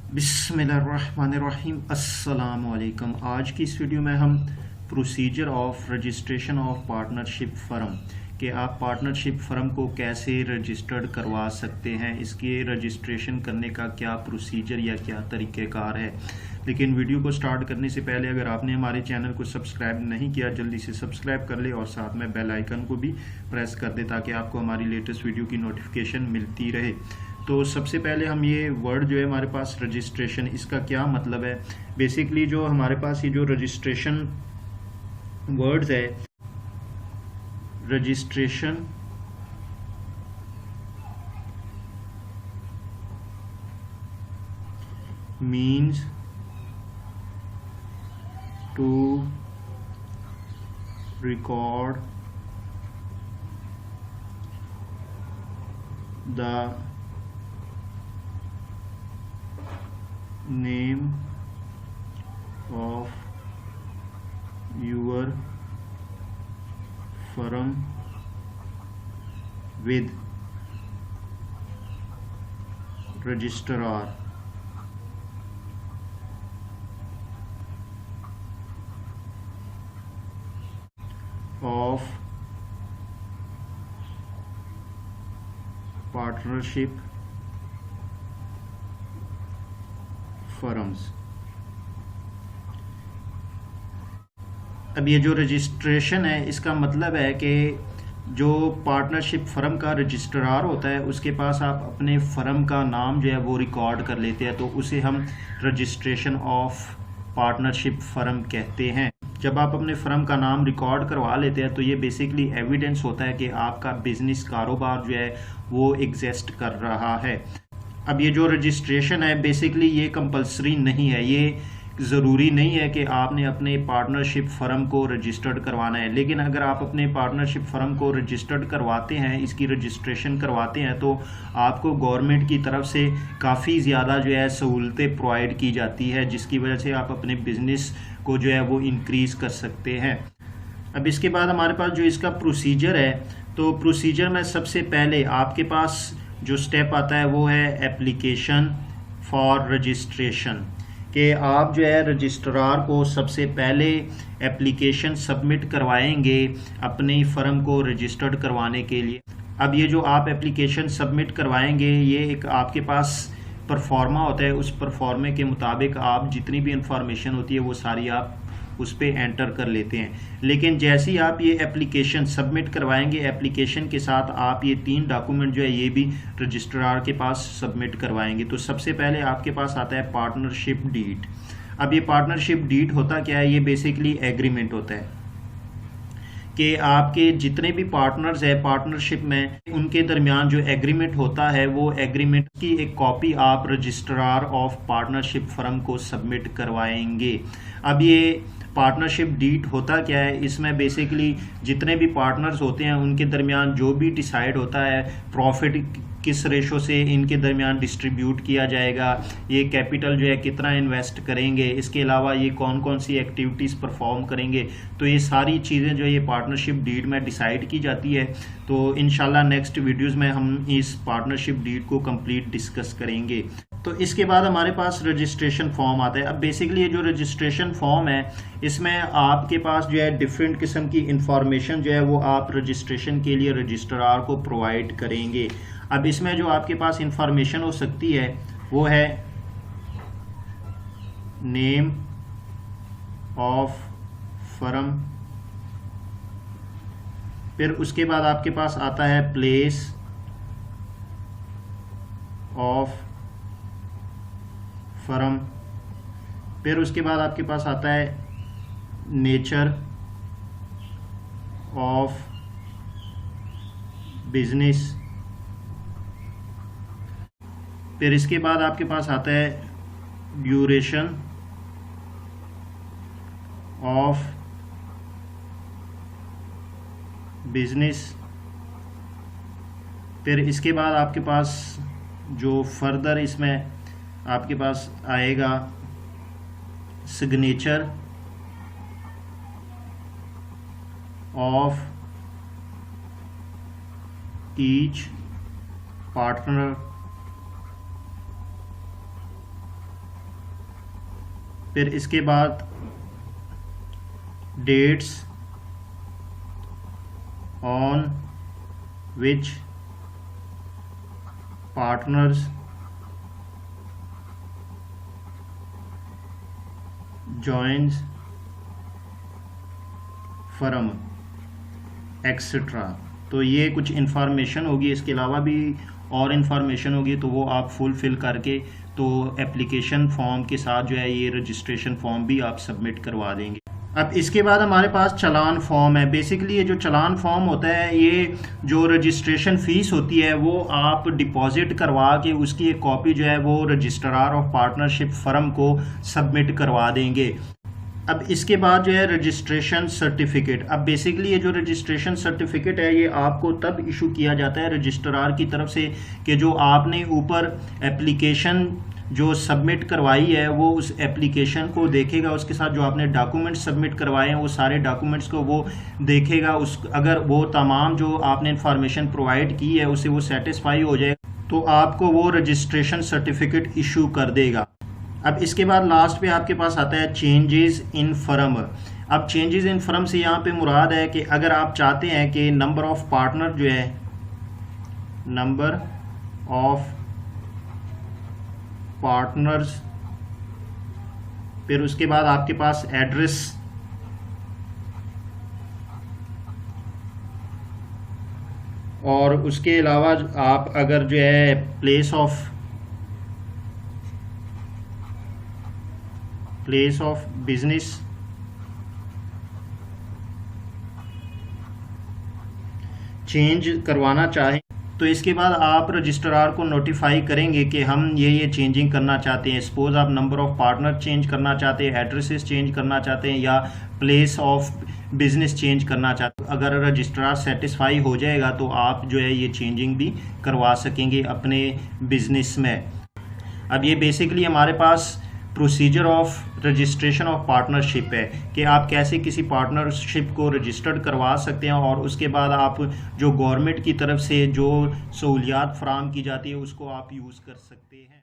बिस्मिल्लाहिर्रहमानिर्रहीम अस्सलामुअलैकुम। आज की इस वीडियो में हम procedure of registration of partnership firm कि आप पार्टनरशिप फ़र्म को कैसे रजिस्टर्ड करवा सकते हैं, इसके रजिस्ट्रेशन करने का क्या प्रोसीजर या क्या तरीक़ेकार है। लेकिन वीडियो को स्टार्ट करने से पहले अगर आपने हमारे चैनल को सब्सक्राइब नहीं किया जल्दी से सब्सक्राइब कर ले और साथ में बेल आइकन को भी प्रेस कर दे ताकि आपको हमारी लेटेस्ट वीडियो की नोटिफिकेशन मिलती रहे। तो सबसे पहले हम ये वर्ड जो है हमारे पास रजिस्ट्रेशन, इसका क्या मतलब है। बेसिकली जो हमारे पास ये जो रजिस्ट्रेशन वर्ड्स है, registration means to record the name of your firm with registrar of partnership firms। अब ये जो रजिस्ट्रेशन है इसका मतलब है कि जो पार्टनरशिप फ़र्म का रजिस्ट्रार होता है उसके पास आप अपने फ़र्म का नाम जो है वो रिकॉर्ड कर लेते हैं, तो उसे हम रजिस्ट्रेशन ऑफ पार्टनरशिप फ़र्म कहते हैं। जब आप अपने फ़र्म का नाम रिकॉर्ड करवा लेते हैं तो ये बेसिकली एविडेंस होता है कि आपका बिजनेस कारोबार जो है वो एग्जिस्ट कर रहा है। अब ये जो रजिस्ट्रेशन है बेसिकली ये कंपलसरी नहीं है, ये ज़रूरी नहीं है कि आपने अपने पार्टनरशिप फ़र्म को रजिस्टर्ड करवाना है। लेकिन अगर आप अपने पार्टनरशिप फ़र्म को रजिस्टर्ड करवाते हैं, इसकी रजिस्ट्रेशन करवाते हैं, तो आपको गवर्नमेंट की तरफ से काफ़ी ज़्यादा जो है सहूलतें प्रोवाइड की जाती है, जिसकी वजह से आप अपने बिज़नेस को जो है वो इंक्रीज़ कर सकते हैं। अब इसके बाद हमारे पास जो इसका प्रोसीजर है, तो प्रोसीजर में सबसे पहले आपके पास जो स्टेप आता है वो है एप्लीकेशन फॉर रजिस्ट्रेशन, कि आप जो है रजिस्ट्रार को सबसे पहले एप्लीकेशन सबमिट करवाएंगे अपनी फ़र्म को रजिस्टर्ड करवाने के लिए। अब ये जो आप एप्लीकेशन सबमिट करवाएंगे ये एक आपके पास परफॉर्मा होता है, उस परफॉर्मे के मुताबिक आप जितनी भी इंफॉर्मेशन होती है वो सारी आप उस पर एंटर कर लेते हैं। लेकिन जैसे ही आप ये एप्लीकेशन सबमिट करवाएंगे, एप्लीकेशन के साथ आप ये 3 डॉक्यूमेंट जो है ये भी रजिस्ट्रार के पास सबमिट करवाएंगे। तो सबसे पहले आपके पास आता है पार्टनरशिप डीड। अब ये पार्टनरशिप डीड होता क्या है, ये बेसिकली एग्रीमेंट होता है कि आपके जितने भी पार्टनर्स है पार्टनरशिप में उनके दरमियान जो एग्रीमेंट होता है वो एग्रीमेंट की एक कॉपी आप रजिस्ट्रार ऑफ पार्टनरशिप फर्म को सबमिट करवाएंगे। अब ये पार्टनरशिप डीड होता क्या है, इसमें बेसिकली जितने भी पार्टनर्स होते हैं उनके दरमियान जो भी डिसाइड होता है प्रॉफिट किस रेशो से इनके दरमियान डिस्ट्रीब्यूट किया जाएगा, ये कैपिटल जो है कितना इन्वेस्ट करेंगे, इसके अलावा ये कौन कौन सी एक्टिविटीज़ परफॉर्म करेंगे, तो ये सारी चीज़ें जो ये पार्टनरशिप डीड में डिसाइड की जाती है। तो इंशाल्लाह नेक्स्ट वीडियोज़ में हम इस पार्टनरशिप डीड को कंप्लीट डिस्कस करेंगे। तो इसके बाद हमारे पास रजिस्ट्रेशन फॉर्म आता है। अब बेसिकली ये जो रजिस्ट्रेशन फॉर्म है इसमें आपके पास जो है डिफरेंट किस्म की इंफॉर्मेशन जो है वो आप रजिस्ट्रेशन के लिए रजिस्ट्रार को प्रोवाइड करेंगे। अब इसमें जो आपके पास इंफॉर्मेशन हो सकती है वो है नेम ऑफ फर्म, फिर उसके बाद आपके पास आता है प्लेस ऑफ फर्म, फिर उसके बाद आपके पास आता है नेचर ऑफ बिजनेस, फिर इसके बाद आपके पास आता है ड्यूरेशन ऑफ बिजनेस, फिर इसके बाद आपके पास जो फर्दर इसमें आपके पास आएगा सिग्नेचर ऑफ ईच पार्टनर फिर इसके बाद dates on which partners joins firm etcetera. तो ये कुछ इन्फॉर्मेशन होगी, इसके अलावा भी और इन्फॉर्मेशन होगी, तो वो आप फुलफिल करके तो एप्लीकेशन फॉर्म के साथ जो है ये रजिस्ट्रेशन फॉर्म भी आप सबमिट करवा देंगे। अब इसके बाद हमारे पास चालान फॉर्म है। बेसिकली ये जो चालान फॉर्म होता है, ये जो रजिस्ट्रेशन फ़ीस होती है वो आप डिपॉजिट करवा के उसकी एक कॉपी जो है वो रजिस्ट्रार ऑफ पार्टनरशिप फर्म को सबमिट करवा देंगे। अब इसके बाद जो है रजिस्ट्रेशन सर्टिफिकेट। अब बेसिकली ये जो रजिस्ट्रेशन सर्टिफिकेट है ये आपको तब इशू किया जाता है रजिस्ट्रार की तरफ से कि जो आपने ऊपर एप्लीकेशन जो सबमिट करवाई है वो उस एप्लीकेशन को देखेगा, उसके साथ जो आपने डॉक्यूमेंट्स सबमिट करवाए हैं वो सारे डॉक्यूमेंट्स को वो देखेगा। उस अगर वो तमाम जो आपने इंफॉर्मेशन प्रोवाइड की है उससे वो सेटिस्फाई हो जाए तो आपको वो रजिस्ट्रेशन सर्टिफिकेट इशू कर देगा। अब इसके बाद लास्ट पे आपके पास आता है चेंजेस इन फर्म। अब चेंजेस इन फर्म से यहाँ पे मुराद है कि अगर आप चाहते हैं कि नंबर ऑफ पार्टनर जो है, नंबर ऑफ पार्टनर्स, फिर उसके बाद आपके पास एड्रेस, और उसके अलावा आप अगर जो है प्लेस ऑफ बिजनेस, चेंज करवाना चाहें तो इसके बाद आप रजिस्ट्रार को नोटिफाई करेंगे कि हम ये चेंजिंग करना चाहते हैं। सपोज आप नंबर ऑफ पार्टनर चेंज करना चाहते हैं, एड्रेसेस चेंज करना चाहते हैं या प्लेस ऑफ बिजनेस चेंज करना चाहते हैं। अगर रजिस्ट्रार सेटिस्फाई हो जाएगा तो आप जो है ये चेंजिंग भी करवा सकेंगे अपने बिजनेस में। अब ये बेसिकली हमारे पास procedure of registration of partnership है कि आप कैसे किसी पार्टनरशिप को रजिस्टर्ड करवा सकते हैं और उसके बाद आप जो गवर्नमेंट की तरफ से जो सहूलियात फराहम की जाती है उसको आप यूज़ कर सकते हैं।